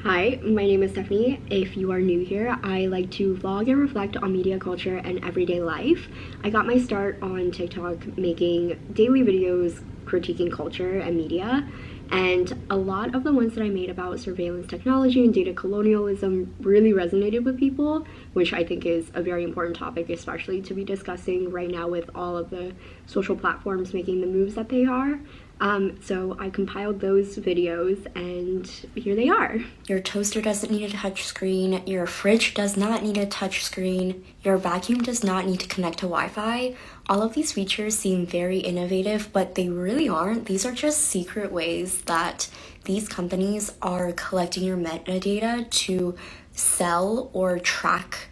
Hi, my name is Stefanie. If you are new here, I like to vlog and reflect on media culture and everyday life. I got my start on TikTok making daily videos critiquing culture and media, and a lot of the ones that I made about surveillance technology and data colonialism really resonated with people, which I think is a very important topic, especially to be discussing right now with all of the social platforms making the moves that they are. So I compiled those videos and here they are. Your toaster doesn't need a touch screen, your fridge does not need a touch screen, your vacuum does not need to connect to Wi-Fi. All of these features seem very innovative, but they really aren't. These are just secret ways that these companies are collecting your metadata to sell or track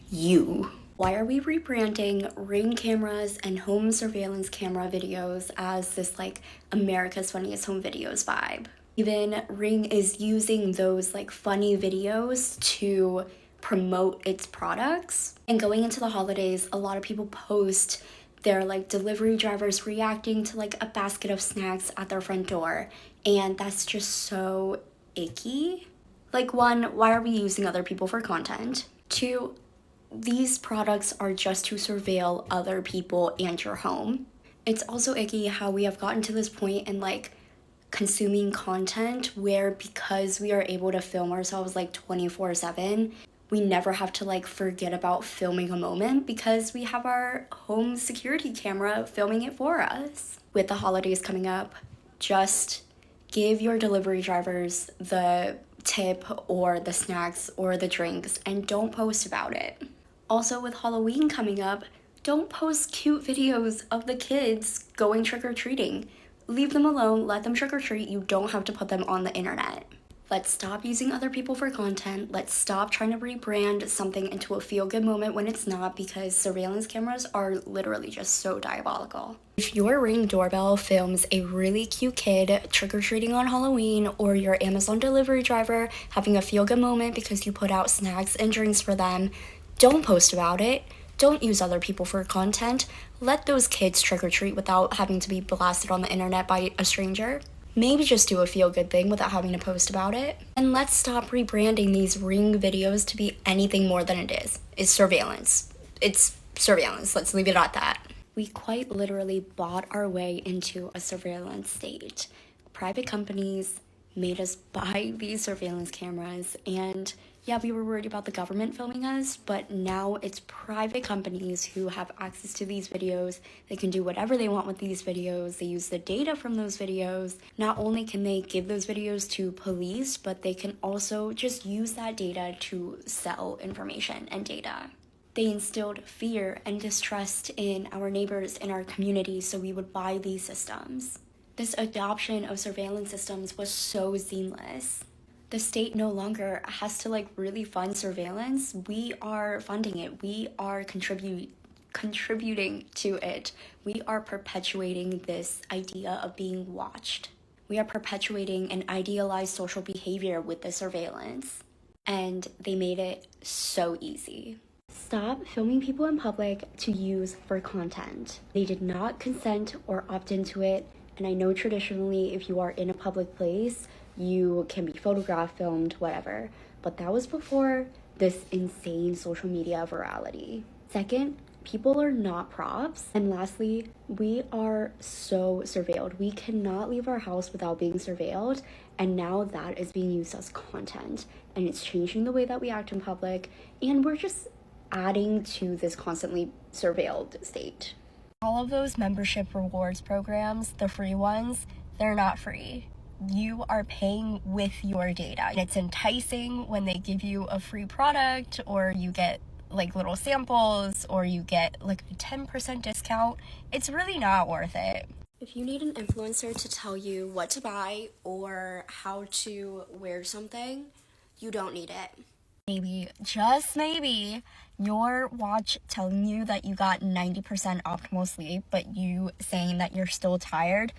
you. Why are we rebranding Ring cameras and home surveillance camera videos as this like America's Funniest Home Videos vibe? Even Ring is using those like funny videos to promote its products. And going into the holidays, a lot of people post their like delivery drivers reacting to like a basket of snacks at their front door. And that's just so icky. Like, one, why are we using other people for content? Two, these products are just to surveil other people and your home. It's also icky how we have gotten to this point in like consuming content where because we are able to film ourselves like 24/7, we never have to like forget about filming a moment because we have our home security camera filming it for us. With the holidays coming up, just give your delivery drivers the tip or the snacks or the drinks and don't post about it. Also, with Halloween coming up, don't post cute videos of the kids going trick-or-treating. Leave them alone, let them trick-or-treat, you don't have to put them on the internet. Let's stop using other people for content. Let's stop trying to rebrand something into a feel-good moment when it's not, because surveillance cameras are literally just so diabolical. If your Ring doorbell films a really cute kid trick-or-treating on Halloween, or your Amazon delivery driver having a feel-good moment because you put out snacks and drinks for them, don't post about it. Don't use other people for content. Let those kids trick-or-treat without having to be blasted on the internet by a stranger. Maybe just do a feel-good thing without having to post about it. And let's stop rebranding these Ring videos to be anything more than it is. It's surveillance. It's surveillance. Let's leave it at that. We quite literally bought our way into a surveillance state. Private companies made us buy these surveillance cameras, and yeah, we were worried about the government filming us, but now it's private companies who have access to these videos. They can do whatever they want with these videos. They use the data from those videos. Not only can they give those videos to police, but they can also just use that data to sell information and data. They instilled fear and distrust in our neighbors in our community, so we would buy these systems. This adoption of surveillance systems was so seamless. The state no longer has to like really fund surveillance. We are funding it. We are contributing to it. We are perpetuating this idea of being watched. We are perpetuating an idealized social behavior with the surveillance. And they made it so easy. Stop filming people in public to use for content. They did not consent or opt into it. And I know traditionally if you are in a public place, you can be photographed, filmed, whatever. But that was before this insane social media virality. Second, people are not props. And lastly, we are so surveilled. We cannot leave our house without being surveilled. And now that is being used as content. And it's changing the way that we act in public. And we're just adding to this constantly surveilled state. All of those membership rewards programs, the free ones, they're not free. You are paying with your data. It's enticing when they give you a free product, or you get like little samples, or you get like a 10% discount. It's really not worth it. If you need an influencer to tell you what to buy or how to wear something, you don't need it. Maybe, just maybe, your watch telling you that you got 90% optimal sleep, but you saying that you're still tired,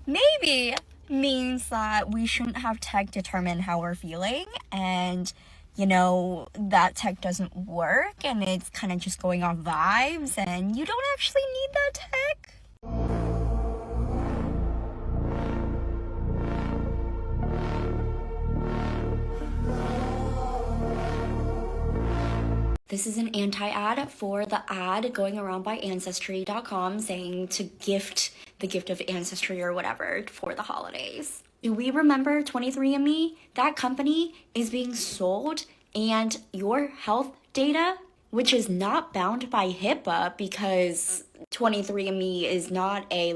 maybe means that we shouldn't have tech determine how we're feeling, and that tech doesn't work and it's kind of just going off vibes, and you don't actually need that tech. This is an anti-ad for the ad going around by Ancestry.com saying to gift the gift of ancestry or whatever for the holidays. Do we remember 23andMe? That company is being sold, and your health data, which is not bound by HIPAA because 23andMe is not a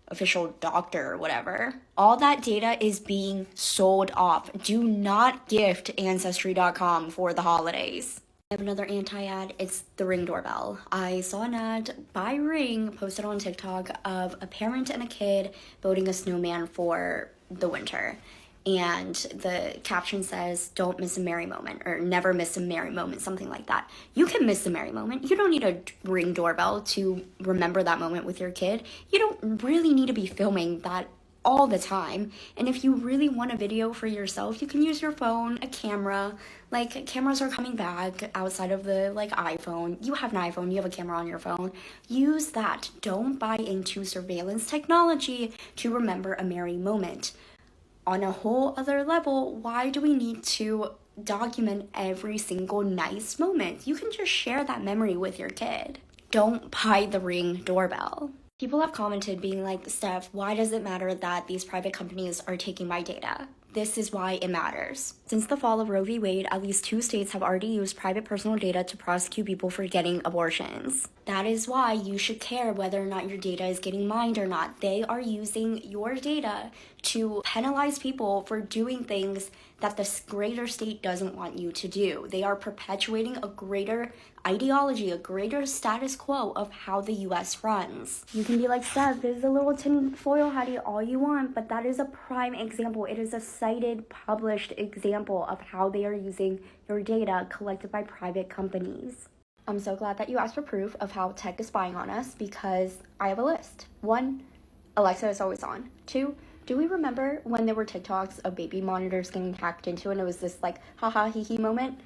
official doctor or whatever. All that data is being sold off. Do not gift Ancestry.com for the holidays. I have another anti-ad. It's the Ring doorbell. I saw an ad by Ring posted on TikTok of a parent and a kid building a snowman for the winter. And the caption says, "Don't miss a merry moment," or "Never miss a merry moment," something like that. You can miss a merry moment. You don't need a Ring doorbell to remember that moment with your kid. You don't really need to be filming that all the time. And if you really want a video for yourself, you can use your phone, a camera. Cameras are coming back outside of the iPhone. You have an iPhone, you have a camera on your phone. Use that. Don't buy into surveillance technology to remember a merry moment. On a whole other level, why do we need to document every single nice moment? You can just share that memory with your kid. Don't buy the Ring doorbell. People have commented being like, "Steph, why does it matter that these private companies are taking my data?" This is why it matters. Since the fall of Roe v. Wade, at least 2 states have already used private personal data to prosecute people for getting abortions. That is why you should care whether or not your data is getting mined or not. They are using your data to penalize people for doing things that the greater state doesn't want you to do. They are perpetuating a greater ideology, a greater status quo of how the US runs. You can be like, "Steph, this is a little tinfoil hattie all you want," but that is a prime example. It is a cited, published example of how they are using your data collected by private companies. I'm so glad that you asked for proof of how tech is spying on us because I have a list. 1, Alexa is always on. 2, do we remember when there were TikToks of baby monitors getting hacked into and it was this haha hee hee moment?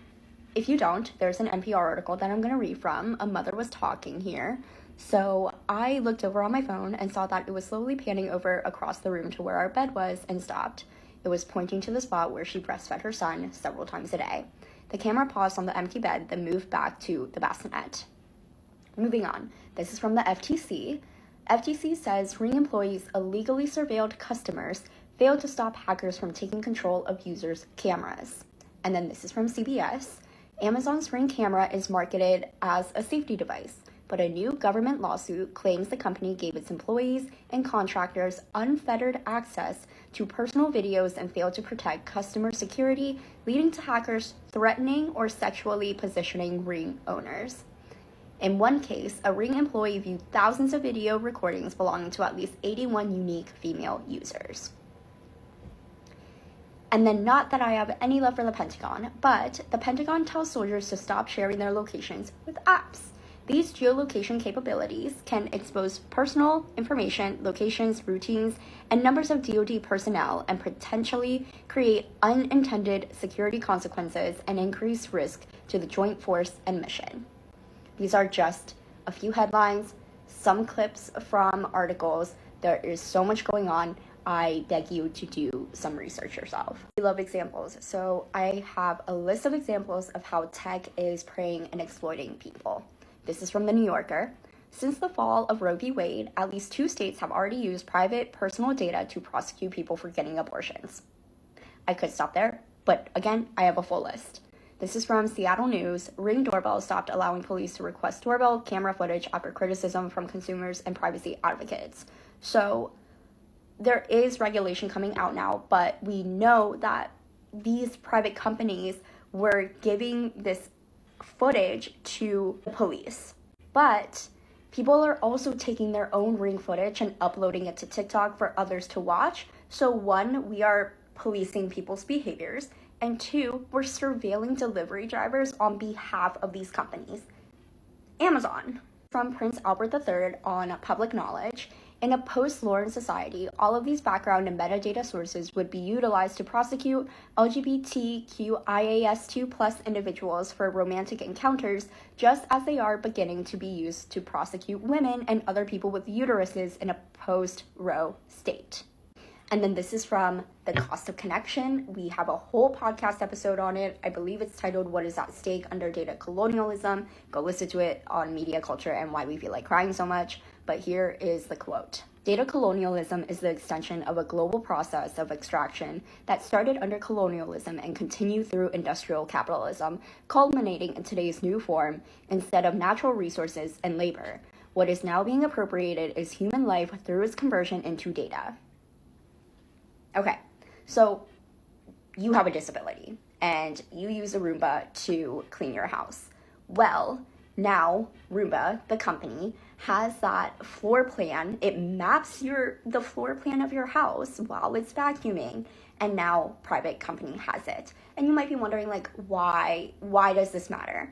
If you don't, there's an NPR article that I'm going to read from. A mother was talking here. So I looked over on my phone and saw that it was slowly panning over across the room to where our bed was and stopped. It was pointing to the spot where she breastfed her son several times a day. The camera paused on the empty bed, then moved back to the bassinet. Moving on. This is from the FTC. FTC says Ring employees illegally surveilled customers failed to stop hackers from taking control of users' cameras. And then this is from CBS. Amazon's Ring camera is marketed as a safety device, but a new government lawsuit claims the company gave its employees and contractors unfettered access to personal videos and failed to protect customer security, leading to hackers threatening or sexually positioning Ring owners. In one case, a Ring employee viewed thousands of video recordings belonging to at least 81 unique female users. And then, not that I have any love for the Pentagon, but the Pentagon tells soldiers to stop sharing their locations with apps. These geolocation capabilities can expose personal information, locations, routines, and numbers of DoD personnel and potentially create unintended security consequences and increase risk to the joint force and mission. These are just a few headlines, some clips from articles. There is so much going on. I beg you to do some research yourself. I love examples, so I have a list of examples of how tech is preying and exploiting people. This is from The New Yorker. Since the fall of Roe v. Wade, at least 2 states have already used private personal data to prosecute people for getting abortions. I could stop there, but again, I have a full list. This is from Seattle News. Ring doorbell stopped allowing police to request doorbell camera footage after criticism from consumers and privacy advocates. So there is regulation coming out now, but we know that these private companies were giving this footage to the police. But people are also taking their own Ring footage and uploading it to TikTok for others to watch. So 1, we are policing people's behaviors, and 2, we're surveilling delivery drivers on behalf of these companies. Amazon. From Prince Albert III on Public Knowledge. In a post-Lauren society, all of these background and metadata sources would be utilized to prosecute LGBTQIAS2+ individuals for romantic encounters, just as they are beginning to be used to prosecute women and other people with uteruses in a post-Roe state. And then this is from The Cost of Connection. We have a whole podcast episode on it. I believe it's titled What is at Stake Under Data Colonialism. Go listen to it on media culture and why we feel like crying so much. But here is the quote. Data colonialism is the extension of a global process of extraction that started under colonialism and continued through industrial capitalism, culminating in today's new form instead of natural resources and labor. What is now being appropriated is human life through its conversion into data. Okay, so you have a disability and you use a Roomba to clean your house. Well, now Roomba, the company, has that floor plan. It maps the floor plan of your house while it's vacuuming, and now private company has it. And you might be wondering, like, why does this matter?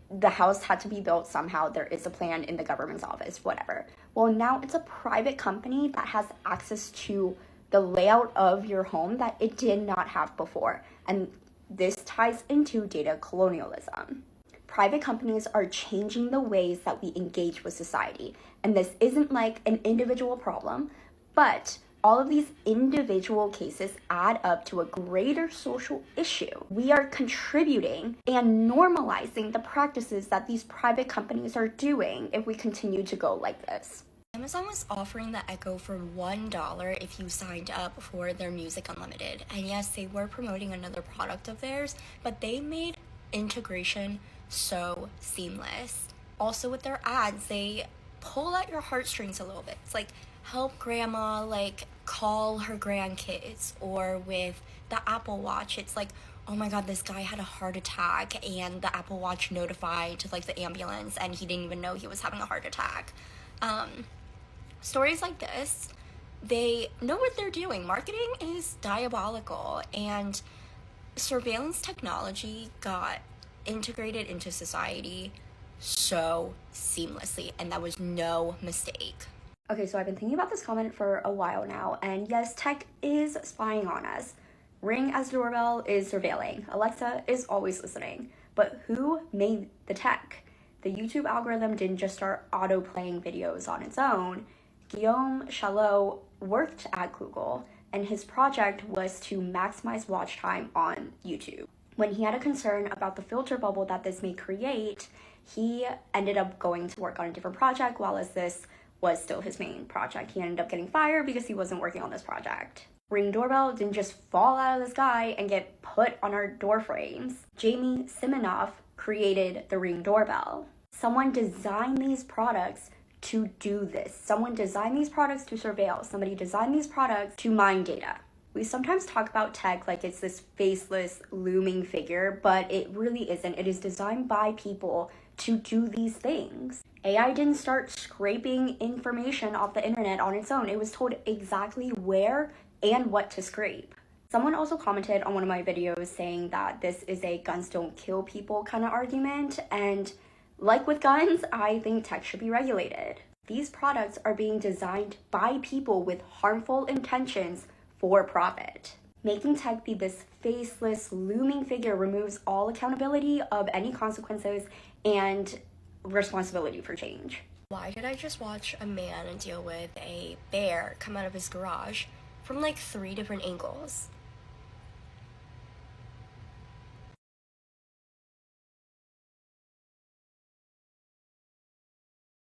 The house had to be built somehow. There is a plan in the government's office, whatever. Well, now it's a private company that has access to the layout of your home that it did not have before. And this ties into data colonialism. Private companies are changing the ways that we engage with society. And this isn't like an individual problem, but all of these individual cases add up to a greater social issue. We are contributing and normalizing the practices that these private companies are doing if we continue to go like this. Amazon was offering the Echo for $1 if you signed up for their Music Unlimited. And yes, they were promoting another product of theirs, but they made integration so seamless. Also with their ads, they pull at your heartstrings a little bit. It's like, help grandma, like, call her grandkids. Or with the Apple Watch, it's like, oh my god, this guy had a heart attack, and the Apple Watch notified, like, the ambulance, and he didn't even know he was having a heart attack. Stories like this, they know what they're doing. Marketing is diabolical, and surveillance technology got integrated into society so seamlessly, and that was no mistake. Okay, so I've been thinking about this comment for a while now, and yes, tech is spying on us. Ring as doorbell is surveilling. Alexa is always listening. But who made the tech? The YouTube algorithm didn't just start auto-playing videos on its own. Guillaume Chalot worked at Google, and his project was to maximize watch time on YouTube. When he had a concern about the filter bubble that this may create, he ended up going to work on a different project, while as this was still his main project. He ended up getting fired because he wasn't working on this project. Ring doorbell didn't just fall out of the sky and get put on our door frames. Jamie Siminoff created the Ring doorbell. Someone designed these products to do this. Someone designed these products to surveil. Somebody designed these products to mine data. We sometimes talk about tech like it's this faceless, looming figure, but it really isn't. It is designed by people to do these things. AI didn't start scraping information off the internet on its own. It was told exactly where and what to scrape. Someone also commented on one of my videos saying that this is a guns don't kill people kind of argument, and like with guns, I think tech should be regulated. These products are being designed by people with harmful intentions for profit. Making tech be this faceless, looming figure removes all accountability of any consequences and responsibility for change. Why did I just watch a man deal with a bear come out of his garage from like 3 different angles?